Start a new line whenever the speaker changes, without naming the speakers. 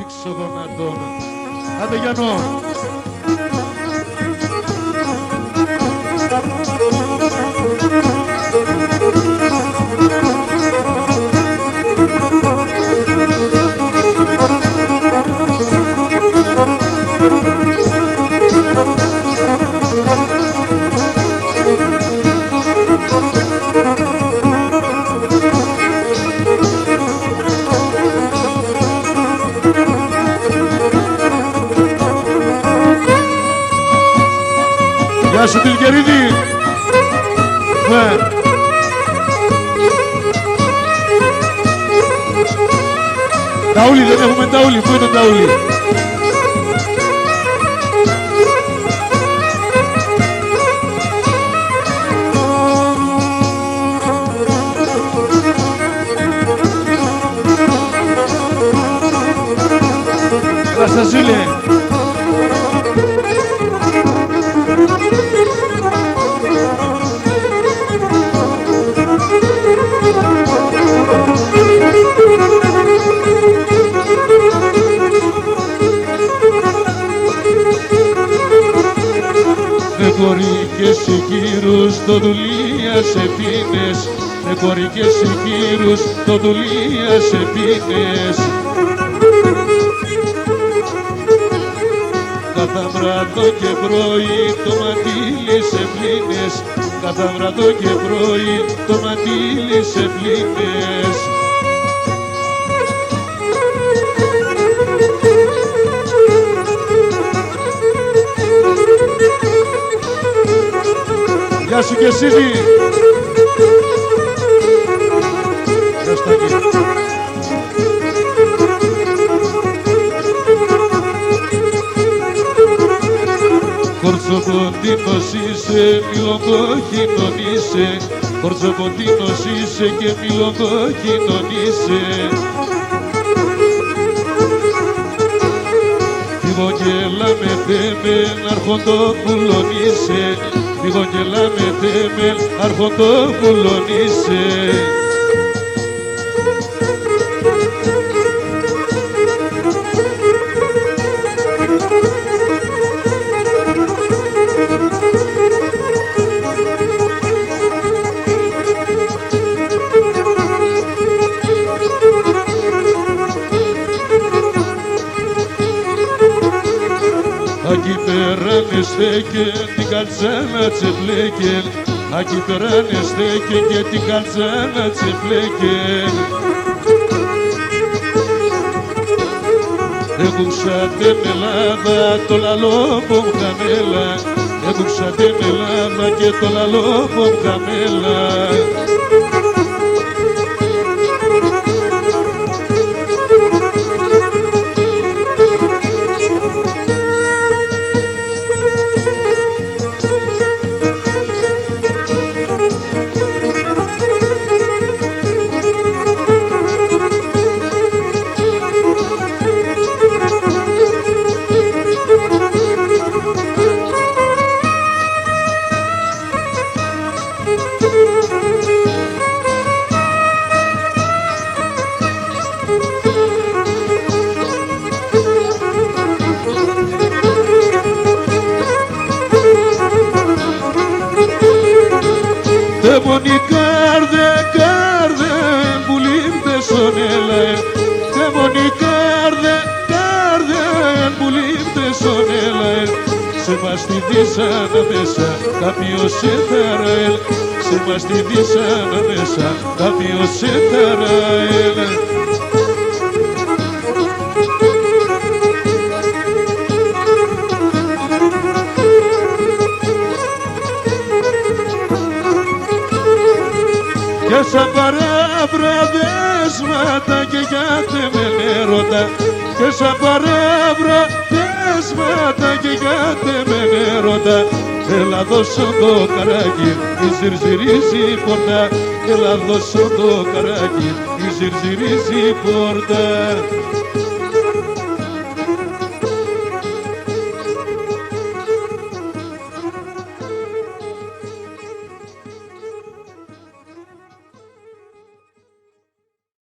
δείξω τον Αντώνα. Άντε Γιάννο. Γεια σου Τιλκερίδη. Ναι. Ταούλη, δεν έχουμε ταούλη. Πού είναι το ταούλη? Ρασταζίλε. Με κορικές κύρους το δουλεία σε πίνες, με κορικές κύρους το δουλεία σε πίνες. Κατά βράδο και πρωί το ματήλι σε πλύνες, κατά βράδο και πρωί το ματήλι σε πλύνες. Γεια σου και Σίδη. Γεια σου Τάκη. Κορτσοποντίνος είσαι, μιλοκόκκινον είσαι, κορτσοποντίνος είσαι και μιλοκόκκινον είσαι. Φύγω και έλαμε θέμεν, αρχοντόπουλον είσαι, φύγω και έλαμε θέμεν, αρχοντόπουλον είσαι. Ακεί περάνε στέκεν, την καλτσάνα τσεπλέκεν, ακεί περάνε στέκεν και την καλτσάνα τσεπλέκεν. Έκουξα την Ελλάδα, το λαλό μου χαμέλα, έκουξα την Ελλάδα και το λαλό μου χαμέλα. Δαίμονι κάρδε, κάρδε, που λείπτε στον έλα. Δαίμονι κάρδε, κάρδε, που λείπτε στον έλα. Σε μας τη δίσαν μέσα, κάποιος σε θαραέλ. Σε μας τη δίσαν μέσα, κάποιος σε θαραέλ. Και σαν παράβρα δέσματα και γιάτε με νερότα, και σαν παράβρα δέσματα και γιάτε με νερότα. Έλα δώσω το καράκι, η ζυρζυρίζει η πόρτα, έλα δώσω το καράκι, η ζυρζυρίζει η πόρτα.